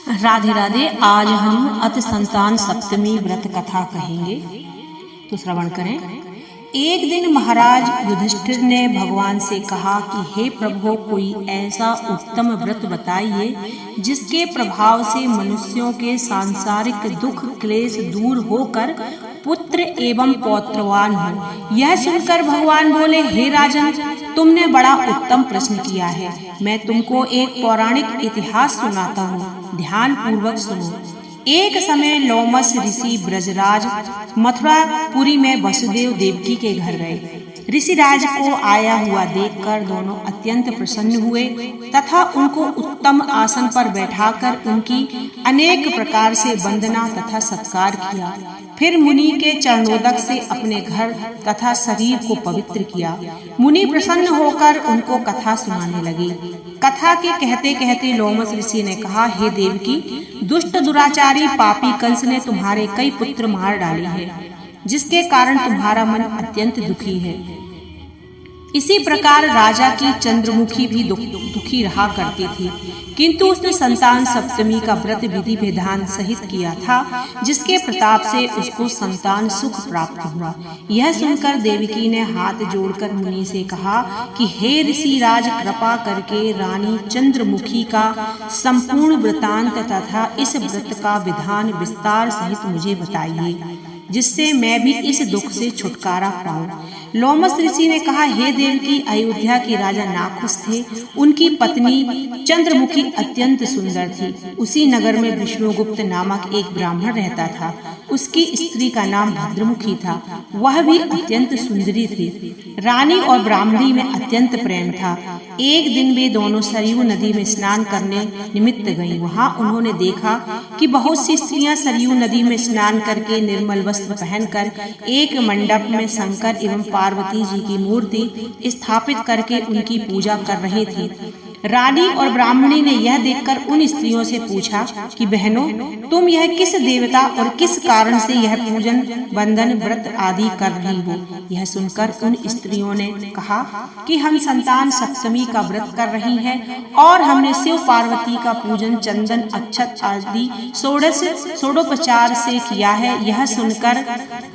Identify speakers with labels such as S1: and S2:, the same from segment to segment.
S1: राधे राधे। आज हम अत संतान सप्तमी व्रत कथा कहेंगे, तो श्रवण करें। एक दिन महाराज युधिष्ठिर ने भगवान से कहा कि हे प्रभु, कोई ऐसा उत्तम व्रत बताइए जिसके प्रभाव से मनुष्यों के सांसारिक दुख क्लेश दूर होकर पुत्र एवं पौत्रवान हो। यह सुनकर भगवान बोले, हे राजन, तुमने बड़ा उत्तम प्रश्न किया है। मैं तुमको एक पौराणिक इतिहास सुनाता हूँ, ध्यान पूर्वक सुनो। एक समय लोमस ऋषि ब्रजराज मथुरापुरी में वसुदेव देवकी के घर गए। ऋषिराज को आया हुआ देखकर दोनों अत्यंत प्रसन्न हुए तथा उनको उत्तम आसन पर बैठाकर उनकी अनेक प्रकार से वंदना तथा सत्कार किया। फिर मुनि के चरणोदक से अपने घर तथा शरीर को पवित्र किया। मुनि प्रसन्न होकर उनको कथा सुनाने लगे। कथा के कहते कहते लोमस ऋषि ने कहा, हे देवकी, दुष्ट दुराचारी पापी कंस ने तुम्हारे कई पुत्र मार डाले हैं, जिसके कारण तुम्हारा मन अत्यंत दुखी है। इसी प्रकार राजा की चंद्रमुखी भी दुखी रहा करती थी, किंतु उसने संतान सप्तमी का व्रत विधि विधान सहित किया था, जिसके प्रताप से उसको संतान सुख प्राप्त हुआ। यह सुनकर देवकी ने हाथ जोड़कर मुनि से कहा कि हे ऋषिराज, कृपा करके रानी चंद्रमुखी का संपूर्ण वृतांत तथा इस व्रत का विधान विस्तार सहित मुझे बताइए, जिससे मैं भी इस दुख से छुटकारा पाऊं। लोमस ऋषि ने कहा, हे देवकी, अयोध्या के राजा नाखुश थे। उनकी पत्नी चंद्रमुखी अत्यंत सुंदर थी। उसी नगर में विष्णुगुप्त नामक एक ब्राह्मण रहता था। उसकी स्त्री का नाम भद्रमुखी था, वह भी अत्यंत सुंदरी थी। रानी और ब्राह्मणी में अत्यंत प्रेम था। एक दिन वे दोनों सरयू नदी में स्नान करने निमित्त गईं। वहां उन्होंने देखा कि बहुत सी स्त्रियां सरयू नदी में स्नान करके निर्मल वस्त्र पहनकर एक मंडप में शंकर एवं पार्वती जी की मूर्ति स्थापित करके उनकी पूजा कर रही थी। रानी और ब्राह्मणी ने यह देखकर उन स्त्रियों से पूछा कि बहनों, तुम यह किस देवता और किस कारण से यह पूजन बंधन व्रत आदि कर रही हो? यह सुनकर उन स्त्रियों ने कहा कि हम संतान सप्तमी का व्रत कर रही हैं और हमने शिव पार्वती का पूजन चंदन अक्षत आदि षोडोपचार से किया है। यह सुनकर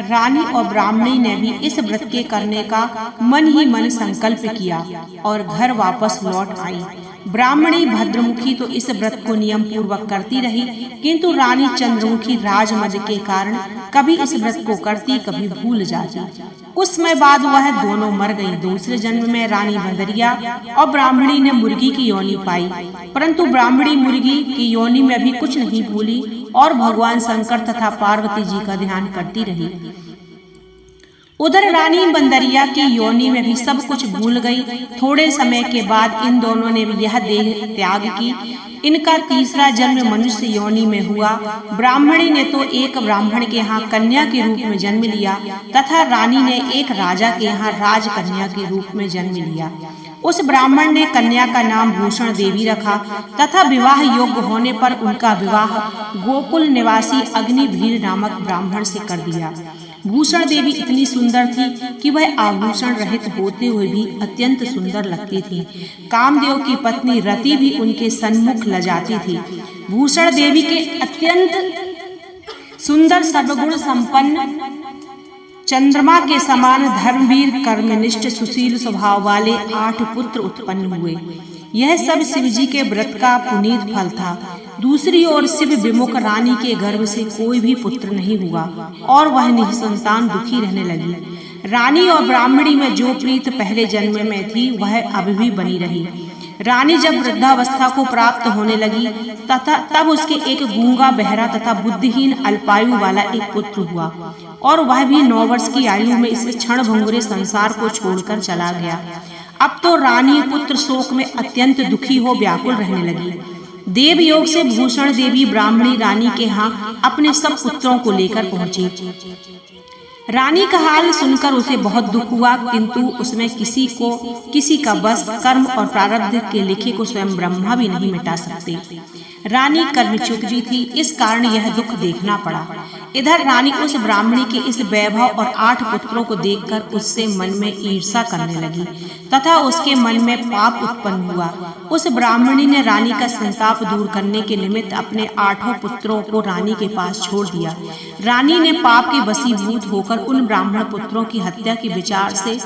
S1: रानी और ब्राह्मणी ने भी इस व्रत के करने का मन ही मन संकल्प किया और घर वापस लौट आई। ब्राह्मणी भद्रमुखी तो इस व्रत को नियम पूर्वक करती रही, किंतु रानी चंद्रमुखी राजमद के कारण कभी इस व्रत को करती, कभी भूल जाती। कुछ समय बाद वह दोनों मर गई। दूसरे जन्म में रानी भदरिया और ब्राह्मणी ने मुर्गी की योनि पाई, परंतु ब्राह्मणी मुर्गी की योनि में भी कुछ नहीं भूली और भगवान शंकर तथा पार्वती जी का ध्यान करती रही। उधर रानी बंदरिया की योनि में भी सब कुछ भूल गई। थोड़े समय के बाद इन दोनों ने भी यह देह त्याग की। इनका तीसरा जन्म मनुष्य योनि में हुआ। ब्राह्मणी ने तो एक ब्राह्मण के यहाँ कन्या के रूप में जन्म लिया तथा रानी ने एक राजा के यहाँ राजकन्या के रूप में जन्म लिया। उस ब्राह्मण ने कन्या का नाम भूषण देवी रखा तथा विवाह योग्य होने पर उनका विवाह गोकुल निवासी अग्निवीर नामक ब्राह्मण से कर दिया। भूषण देवी इतनी सुंदर थी कि वह आभूषण रहित होते हुए भी अत्यंत सुंदर लगती थी। कामदेव की पत्नी रति भी उनके सन्मुख लजाती थी। भूषण देवी के अत्यंत सुंदर सर्वगुण संपन्न चंद्रमा के समान धर्मवीर कर्मनिष्ठ सुशील स्वभाव वाले 8 पुत्र उत्पन्न हुए। यह सब शिवजी के व्रत का पुनीत फल था। दूसरी ओर शिव विमुख रानी के गर्भ से कोई भी पुत्र नहीं हुआ और वह निसंतान दुखी रहने लगी। रानी और ब्राह्मणी में जो प्रीत पहले जन्म में थी वह अब भी बनी रही। रानी जब वृद्धावस्था को प्राप्त होने लगी तब उसके एक गूंगा, बहरा तथा बुद्धिहीन अल्पायु वाला एक पुत्र हुआ और वह भी 9 वर्ष की आयु में इस क्षण भंगुरे संसार को छोड़कर चला गया। अब तो रानी पुत्र शोक में अत्यंत दुखी हो व्याकुल रहने लगी। देव योग से भूषण देवी ब्राह्मणी रानी के यहाँ अपने सब पुत्रों को लेकर पहुंची। रानी का हाल सुनकर उसे बहुत दुख हुआ, किंतु उसमें किसी का बस कर्म और प्रारब्ध के लिखे को स्वयं ब्रह्मा भी नहीं मिटा सकते। रानी कर्मच्युत भी थी, इस कारण यह दुख देखना पड़ा। इधर रानी उस ब्राह्मणी के इस वैभव और 8 पुत्रों को देखकर उससे मन में ईर्ष्या करने लगी तथा उसके मन में पाप उत्पन्न हुआ। उस ब्राह्मणी ने रानी का संताप दूर करने के निमित्त अपने 8 पुत्रों को रानी के पास छोड़ दिया। रानी ने पाप के वशीभूत होकर उन ब्राह्मण पुत्रों की हत्या के विचार से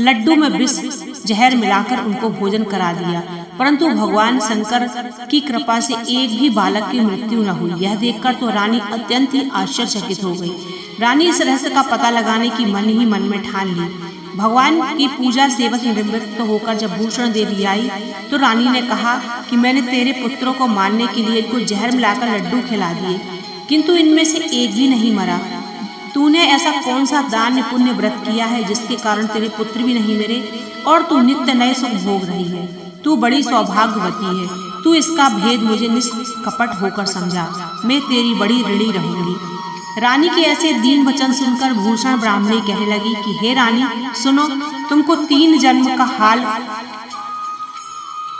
S1: लड्डू में विष जहर मिलाकर उनको भोजन करा दिया, परंतु भगवान शंकर की कृपा से एक भी बालक की मृत्यु न हुई। यह देखकर तो रानी अत्यंत ही आश्चर्यचकित हो गई। रानी इस रहस्य का पता लगाने की मन ही मन में ठान ली। भगवान की पूजा सेवक निवृत्त होकर जब भूषण देवी आई तो रानी ने कहा कि मैंने तेरे पुत्रों को मारने के लिए इनको जहर मिलाकर लड्डू खिला दिए, किंतु इनमें से एक भी नहीं मरा। तूने ऐसा कौन सा दान पुण्य व्रत किया है जिसके कारण तेरे पुत्र भी नहीं मरे और तू नित्य नए सुख भोग रही है? तू बड़ी सौभाग्यवती है। तू इसका भेद मुझे निष्कपट होकर समझा। मैं तेरी बड़ी ऋणी रहूंगी। रानी के ऐसे दीन वचन सुनकर भूषण ब्राह्मणी कहने लगी कि हे रानी सुनो, तुमको 3 जन्म का हाल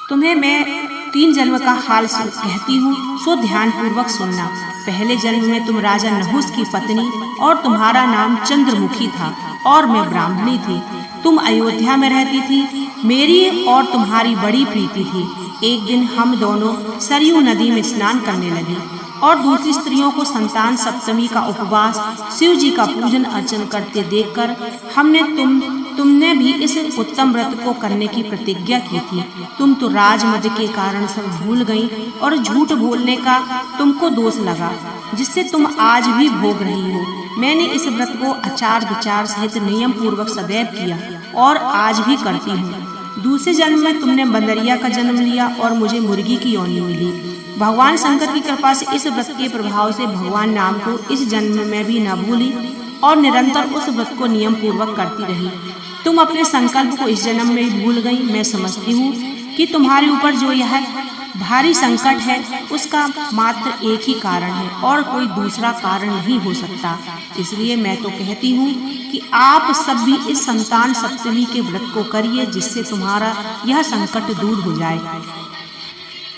S1: तुम्हें मैं 3 जन्म का हाल कहती हूँ, सो ध्यान पूर्वक सुनना। पहले जन्म में तुम राजा नहुस की पत्नी और तुम्हारा नाम चंद्रमुखी था और मैं ब्राह्मणी थी। तुम अयोध्या में रहती थी। मेरी और तुम्हारी बड़ी प्रीति थी। एक दिन हम दोनों सरयू नदी में स्नान करने लगे और दूसरी स्त्रियों को संतान सप्तमी का उपवास, शिव जी का पूजन अर्चन करते देखकर तुमने भी इस उत्तम व्रत को करने की प्रतिज्ञा की थी। तुम तो राजमद के कारण सब भूल गई और झूठ बोलने का तुमको दोष लगा, जिससे तुम आज भी भोग रही हो। मैंने इस व्रत को आचार विचार सहित नियम पूर्वक सदैव किया और आज भी करती हूँ। दूसरे जन्म में तुमने बंदरिया का जन्म लिया और मुझे मुर्गी की योनि मिली। भगवान शंकर की कृपा से इस व्रत के प्रभाव से भगवान नाम को इस जन्म में भी न भूली और निरंतर उस व्रत को नियम पूर्वक करती रही। तुम अपने संकल्प को इस जन्म में ही भूल गई। मैं समझती हूँ कि तुम्हारे ऊपर जो यह भारी संकट है उसका मात्र एक ही कारण है और कोई दूसरा कारण नहीं हो सकता। इसलिए मैं तो कहती हूँ कि आप सब भी इस संतान सप्तमी के व्रत को करिए, जिससे तुम्हारा यह संकट दूर हो जाए।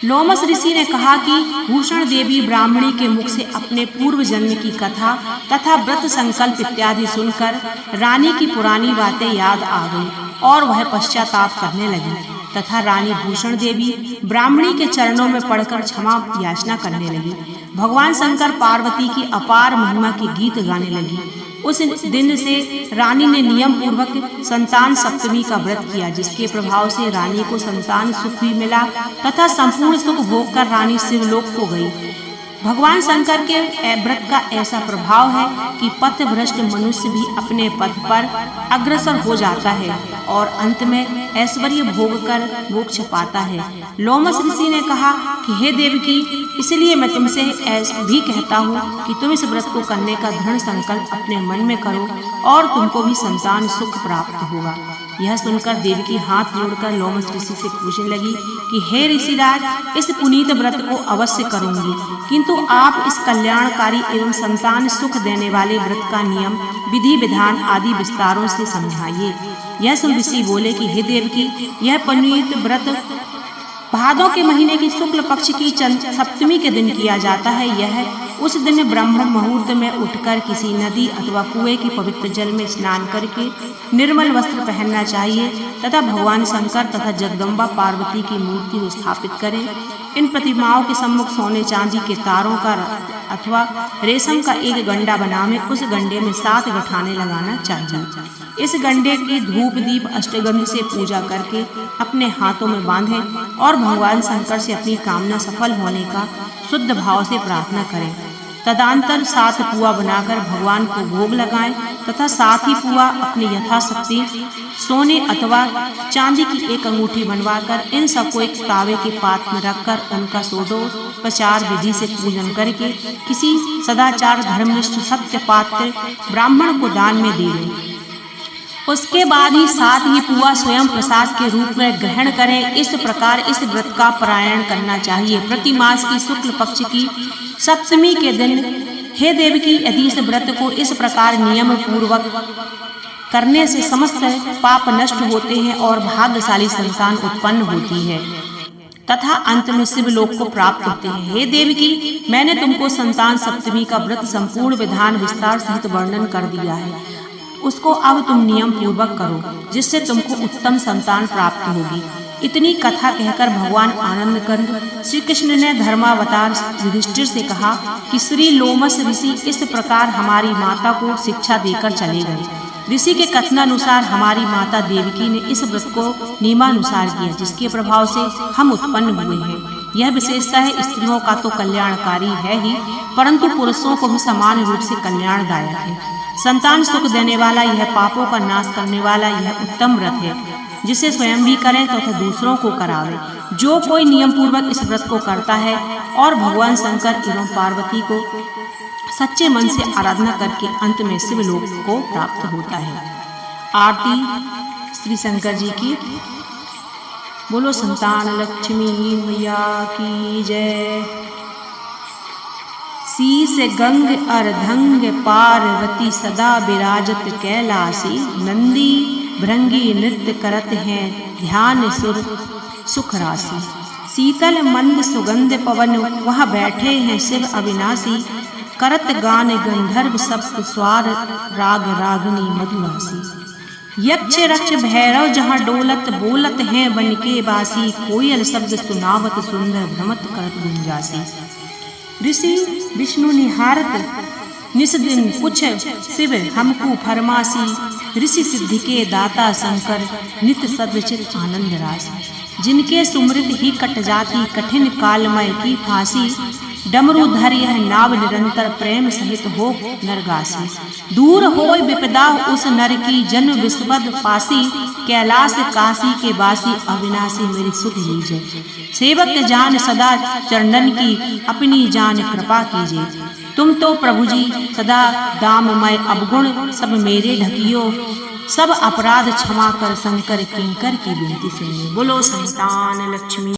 S1: लोमस ऋषि ने कहा कि भूषण देवी ब्राह्मणी के मुख से अपने पूर्व जन्म की कथा तथा व्रत संकल्प इत्यादि सुनकर रानी की पुरानी बातें याद आ गई और वह पश्चाताप करने लगी तथा रानी भूषण देवी ब्राह्मणी के चरणों में पड़कर क्षमा याचना करने लगी। भगवान शंकर पार्वती की अपार महिमा के गीत गाने लगी। उस दिन से रानी ने नियम पूर्वक संतान सप्तमी का व्रत किया, जिसके प्रभाव से रानी को संतान सुख भी मिला तथा संपूर्ण सुख भोग कर रानी शिवलोक को गई। भगवान शंकर के व्रत का ऐसा प्रभाव है कि पथभ्रष्ट मनुष्य भी अपने पथ पर अग्रसर हो जाता है और अंत में ऐश्वर्य भोग कर मोक्ष पाता है। लोमस ऋषि ने कहा कि हे देवकी, इसलिए मैं तुमसे भी कहता हूँ कि तुम इस व्रत को करने का दृढ़ संकल्प अपने मन में करो और तुमको भी संतान सुख प्राप्त होगा। यह सुनकर देवकी हाथ जोड़कर लोमस ऋषि से पूछने लगी कि हे ऋषिराज, इस पुनीत व्रत को अवश्य करूंगी, किंतु आप इस कल्याणकारी एवं संतान सुख देने वाले व्रत का नियम, विधि विधान आदि विस्तारों से समझाइए। यह सुन ऋषि बोले कि हे देवकी, यह पुनीत व्रत भादों के महीने की शुक्ल पक्ष की सप्तमी के दिन किया जाता है। यह उस दिन ब्रह्म मुहूर्त में उठकर किसी नदी अथवा कुएं के पवित्र जल में स्नान करके निर्मल वस्त्र पहनना चाहिए तथा भगवान शंकर तथा जगदम्बा पार्वती की मूर्ति स्थापित करें। इन प्रतिमाओं के सम्मुख सोने चांदी के तारों का अथवा रेशम का एक गंडा बनावे, उस गंडे में 7 गठाने लगाना चाहिए। इस गंडे की धूप दीप अष्टगंध से पूजा करके अपने हाथों में बांधें और भगवान शंकर से अपनी कामना सफल होने का शुद्ध भाव से प्रार्थना करें। तदंतर 7 पुआ बनाकर भगवान को भोग लगाएं तथा 7 ही पुआ अपनी यथाशक्ति सोने अथवा चांदी की एक अंगूठी बनवाकर इन सबको एक तावे के पात्र में रखकर उनका षोडशोपचार विधि से पूजन करके किसी सदाचार धर्मनिष्ठ सत्य पात्र ब्राह्मण को दान में दे दें। उसके बाद ही 7 ही पुआ स्वयं प्रसाद के रूप में ग्रहण करें। इस प्रकार इस व्रत का पारायण करना चाहिए। प्रति मास की शुक्ल पक्ष की सप्तमी के दिन हे देवकी, यदि इस व्रत को इस प्रकार नियम पूर्वक करने से समस्त पाप नष्ट होते हैं और भाग्यशाली संतान उत्पन्न होती है तथा अंत में शिवलोक को प्राप्त होते हैं। हे देवकी, मैंने तुमको संतान सप्तमी का व्रत संपूर्ण विधान विस्तार सहित वर्णन कर दिया है। उसको अब तुम नियम पूर्वक करो, जिससे तुमको उत्तम संतान प्राप्त होगी। इतनी कथा कहकर भगवान आनंद कंद श्री कृष्ण ने धर्मावतार युधिष्ठिर से कहा कि श्री लोमस ऋषि इस प्रकार हमारी माता को शिक्षा देकर चले गए। ऋषि के कथनानुसार हमारी माता देवकी ने इस व्रत को नियमानुसार किया, जिसके प्रभाव से हम उत्पन्न हुए हैं। यह विशेषता है स्त्रियों का तो कल्याणकारी है ही, परंतु पुरुषों को भी समान रूप से कल्याणदायक है। संतान सुख देने वाला यह, पापों का नाश करने वाला यह उत्तम व्रत है, जिसे स्वयं भी करें तथा दूसरों को करावे। जो कोई नियम पूर्वक इस व्रत को करता है और भगवान शंकर एवं पार्वती को सच्चे मन से आराधना करके अंत में शिवलोक को प्राप्त होता है। आरती श्री शंकर जी की। बोलो संतान लक्ष्मी मैया की जय। शीस गंग अर्धंग पार्वती सदा विराजत कैलासी, नंदी भृंगी नृत्य करत हैं ध्यान सुर सुख राशि। शीतल मंद सुगंध पवन वह बैठे हैं शिव अविनाशी, करत गान गंधर्व सप्त स्वर राग रागनी मधुरासी। यक्ष रक्ष भैरव जहाँ डोलत बोलत हैं वन के बासी, कोयल शब्द सुनावत सुंदर भ्रमत करत गुंजासी। ऋषि विष्णु निहारत निस दिन पूछ शिव हमको फरमासी, ऋषि सिद्धि के दाता शंकर नित सदचित आनंद राशि। जिनके सुमृत ही कट जाती कठिन कालमय की फांसी, डमरू धर यह नाव निरंतर प्रेम सहित हो नरगासी। दूर होय विपदा उस नर की जन्म विस्पद पासी, कैलाश काशी के बासी अविनाशी मेरी सुध लीजिए। सेवक जान सदा चरणन की अपनी जान कृपा कीजिए। तुम तो प्रभु जी सदा दाममय अवगुण सब मेरे ढकियो, सब अपराध क्षमा कर शंकर किंकर की विनती सुनिए। बोलो संतान लक्ष्मी।